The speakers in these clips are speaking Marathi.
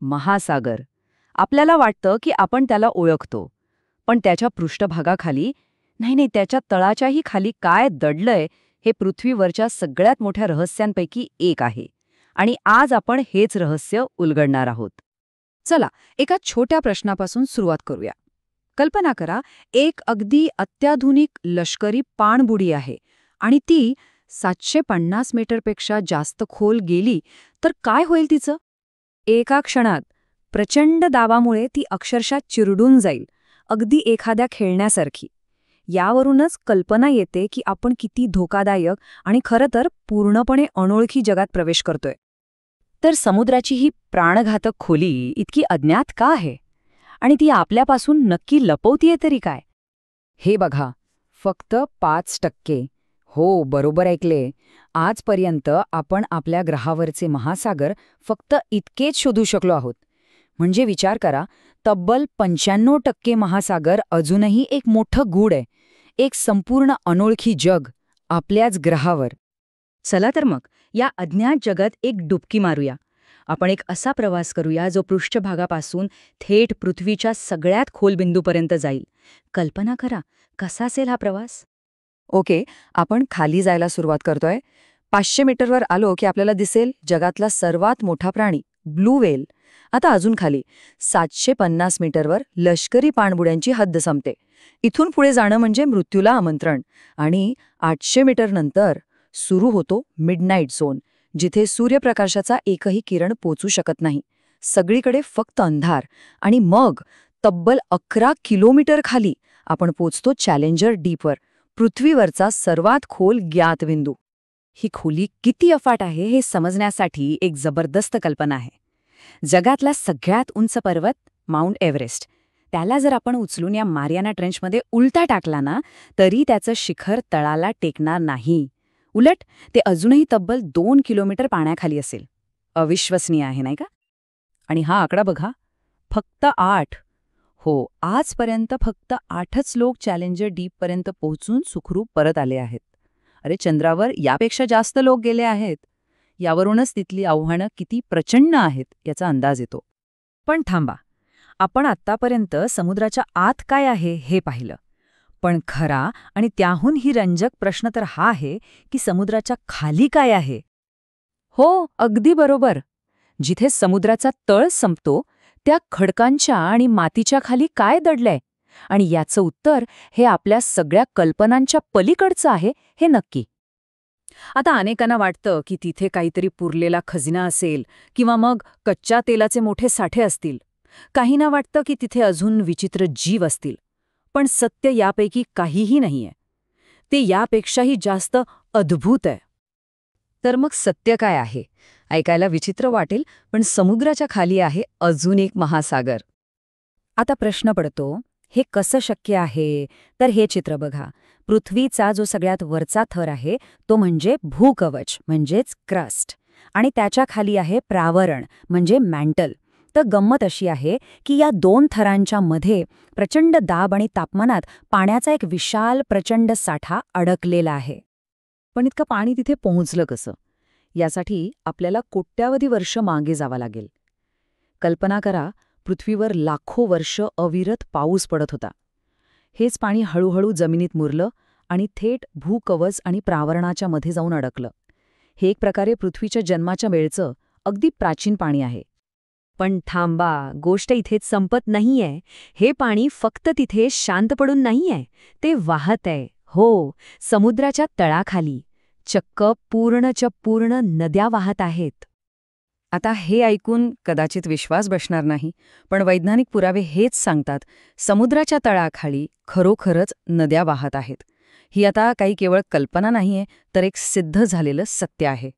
महासागर. आपल्याला वाटतं की आपण त्याला ओळखतो, पण त्याच्या पृष्ठभागाखाली नाही, त्याच्या तळाच्याही खाली काय दडलंय हे पृथ्वीवरच्या सगळ्यात मोठ्या रहस्यांपैकी एक आहे. आणि आज आपण हेच रहस्य उलगडणार आहोत. चला, एका छोट्या प्रश्नापासून सुरुवात करूया. कल्पना करा, एक अगदी अत्याधुनिक लष्करी पाणबुडी आहे आणि ती 750 मीटरपेक्षा जास्त खोल गेली तर काय होईल तिचं? एका क्षणात प्रचंड दाबामुळे ती अक्षरशः चिरडून जाईल, अगदी एखाद्या खेळण्यासारखी. यावरूनच कल्पना येते की आपण किती धोकादायक आणि खरं तर पूर्णपणे अनोळखी जगात प्रवेश करतोय. तर समुद्राची ही प्राणघातक खोली इतकी अज्ञात का आहे? आणि ती आपल्यापासून नक्की लपवतीये तरी काय? हे बघा, फक्त 5%. हो, बरोबर ऐकले. आजपर्यंत आपण आपल्या ग्रहावरचे महासागर फक्त इतकेच शोधू शकलो आहोत. म्हणजे विचार करा, तब्बल 95% महासागर अजूनही एक मोठं गूढ आहे, एक संपूर्ण अनोळखी जग आपल्याच ग्रहावर. चला तर मग या अज्ञात जगात एक डुबकी मारूया. आपण एक असा प्रवास करूया जो पृष्ठभागापासून थेट पृथ्वीच्या सगळ्यात खोल बिंदूपर्यंत जाईल. कल्पना करा, कसा असेल हा प्रवास? ओके, आपण खाली जायला सुरुवात करतोय. 500 मीटरवर आलो की आपल्याला दिसेल जगातला सर्वात मोठा प्राणी, ब्लू व्हेल. आता अजून खाली 750 मीटरवर लष्करी पाणबुड्यांची हद्द संपते. इथून पुढे जाणं म्हणजे मृत्यूला आमंत्रण. आणि 800 मीटर नंतर सुरू होतो मिडनाईट झोन, जिथे सूर्यप्रकाशाचा एकही किरण पोचू शकत नाही. सगळीकडे फक्त अंधार. आणि मग तब्बल 11 किलोमीटर खाली आपण पोचतो चॅलेंजर डीपवर, पृथ्वीवरचा सर्वात खोल ज्ञात बिंदू. ही खोली किती अफाट आहे हे समजण्यासाठी एक जबरदस्त कल्पना आहे. जगातला सगळ्यात उंच पर्वत माउंट एव्हरेस्ट, त्याला जर आपण उचलून या मारियाना ट्रेंचमध्ये उलटा टाकला ना, तरी त्याचं शिखर तळाला टेकणार नाही. उलट ते अजूनही तब्बल 2 किलोमीटर पाण्याखाली असेल. अविश्वसनीय आहे, नाही का? आणि हा आकडा बघा, फक्त 8. हो, आजपर्यंत फक्त 8च लोक चॅलेंजर डीपपर्यंत पोहोचून सुखरूप परत आले आहेत. अरे, चंद्रावर यापेक्षा जास्त लोक गेले आहेत. यावरूनच तिथली आव्हानं किती प्रचंड आहेत याचा अंदाज येतो. पण थांबा, आपण आत्तापर्यंत समुद्राच्या आत काय आहे हे पाहिलं. पण खरा आणि त्याहूनही रंजक प्रश्न तर हा आहे की समुद्राच्या खाली काय आहे? हो, अगदी बरोबर. जिथे समुद्राचा तळ संपतो त्या खडकांच्या आणि मातीच्या खाली काय दडलंय? आणि याचं उत्तर हे आपल्या सगळ्या कल्पनांच्या पलीकडचं आहे हे नक्की. आता अनेकांना वाटतं की तिथे काहीतरी पुरलेला खजिना असेल किंवा मग कच्च्या तेलाचे मोठे साठे असतील. काहींना वाटतं की तिथे अजून विचित्र जीव असतील. पण सत्य यापैकी काहीही नाहीये. ते यापेक्षाही जास्त अद्भुत आहे. तर मग सत्य काय आहे? ऐकायला विचित्र वाटेल, पण समुद्राच्या खाली आहे अजून एक महासागर. आता प्रश्न पडतो, हे कसं शक्य आहे? तर हे चित्र बघा. पृथ्वीचा जो सगळ्यात वरचा थर आहे तो म्हणजे भूकवच, म्हणजेच क्रस्ट. आणि त्याच्या खाली आहे प्रावरण, म्हणजे मॅन्टल. तर गंमत अशी आहे की या 2 थरांच्या मध्ये प्रचंड दाब आणि तापमानात पाण्याचा एक विशाल प्रचंड साठा अडकलेला आहे. पण इतकं पाणी तिथे पोहोचलं कसं? यासाठी आपल्याला कोट्यावधी वर्ष मागे जावं लागेल. कल्पना करा, पृथ्वीवर लाखो वर्ष अविरत पाऊस पडत होता. हेच पाणी हळूहळू जमिनीत मुरलं आणि थेट भूकवच आणि प्रावरणाच्या मध्ये जाऊन अडकलं. हे एक प्रकारे पृथ्वीच्या जन्माच्या वेळचं अगदी प्राचीन पाणी आहे. पण थांबा, गोष्ट इथेच संपत नाहीये. हे पाणी फक्त तिथे शांत पडून नाहीये, ते वाहत आहे. हो, समुद्राच्या तळाखाली चक्क पूर्णच्या पूर्ण नद्या वाहत आहेत. आता हे ऐकून कदाचित विश्वास बसणार नाही, पण वैज्ञानिक पुरावे हेच सांगतात. समुद्राच्या तळाखाली खरोखरच नद्या वाहत आहेत. ही आता काही केवळ कल्पना नाहीये, तर एक सिद्ध झालेलं सत्य आहे.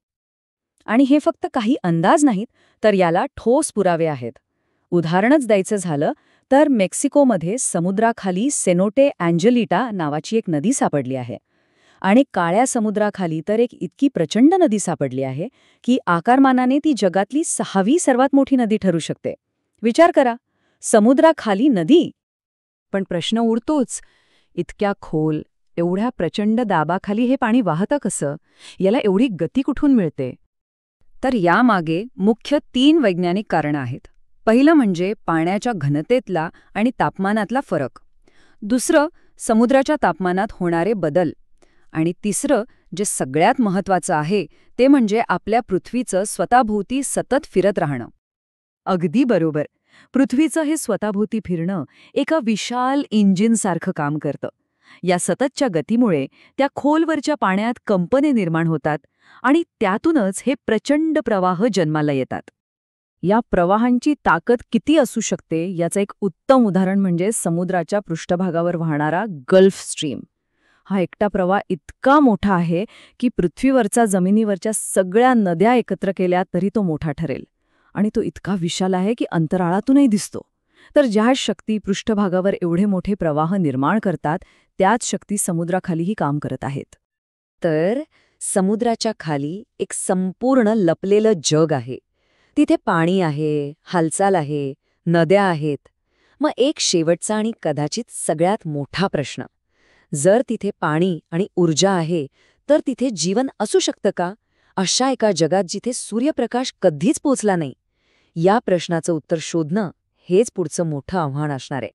आणि हे फक्त काही अंदाज नाहीत, तर याला ठोस पुरावे आहेत. उदाहरणच द्यायचं झालं तर मेक्सिकोमध्ये समुद्राखाली सेनोटे अँजेलिटा नावाची एक नदी सापडली आहे. आणि काळ्या समुद्राखाली तर एक इतकी प्रचंड नदी सापडली आहे की आकारमानाने ती जगातली 6वी सर्वात मोठी नदी ठरू शकते. विचार करा, समुद्राखाली नदी. पण प्रश्न उरतोच, इतक्या खोल, एवढ्या प्रचंड दाबाखाली हे पाणी वाहतं कसं? याला एवढी गती कुठून मिळते? तर यामागे मुख्य 3 वैज्ञानिक कारणं आहेत. पहिलं म्हणजे पाण्याच्या घनतेतला आणि तापमानातला फरक. दुसरं, समुद्राच्या तापमानात होणारे बदल. आणि तिसरं, जे सगळ्यात महत्त्वाचं आहे, ते म्हणजे आपल्या पृथ्वीचं स्वतःभोवती सतत फिरत राहणं. अगदी बरोबर. पृथ्वीचं हे स्वतःभोवती फिरणं एका विशाल इंजिनसारखं काम करतं. या सततच्या गतीमुळे त्या खोलवरच्या पाण्यात कंपने निर्माण होतात आणि त्यातूनच हे प्रचंड प्रवाह जन्माला येतात. या प्रवाहांची ताकद किती असू शकते याचं एक उत्तम उदाहरण म्हणजे समुद्राच्या पृष्ठभागावर वाहणारा गल्फ स्ट्रीम. हा एकटा प्रवाह इतका मोठा आहे की पृथ्वीवरचा जमिनीवरच्या सगळ्या नद्या एकत्र केल्या तरी तो मोठा ठरेल. आणि तो इतका विशाल आहे की अंतराळातूनही दिसतो. तर ज्या शक्ती पृष्ठभागावर एवढे मोठे प्रवाह निर्माण करतात, त्याच शक्ती समुद्राखालीही काम करत आहेत. तर समुद्राच्या खाली एक संपूर्ण लपलेलं जग आहे. तिथे पाणी आहे, हालचाल आहे, नद्या आहेत. मग एक शेवटचा आणि कदाचित सगळ्यात मोठा प्रश्न, जर तिथे पाणी आणि ऊर्जा आहे, तर तिथे जीवन असू शकतं का? अशा एका जगात जिथे सूर्यप्रकाश कधीच पोचला नाही. या प्रश्नाचं उत्तर शोधणं हेच पुढचं मोठं आव्हान असणार आहे.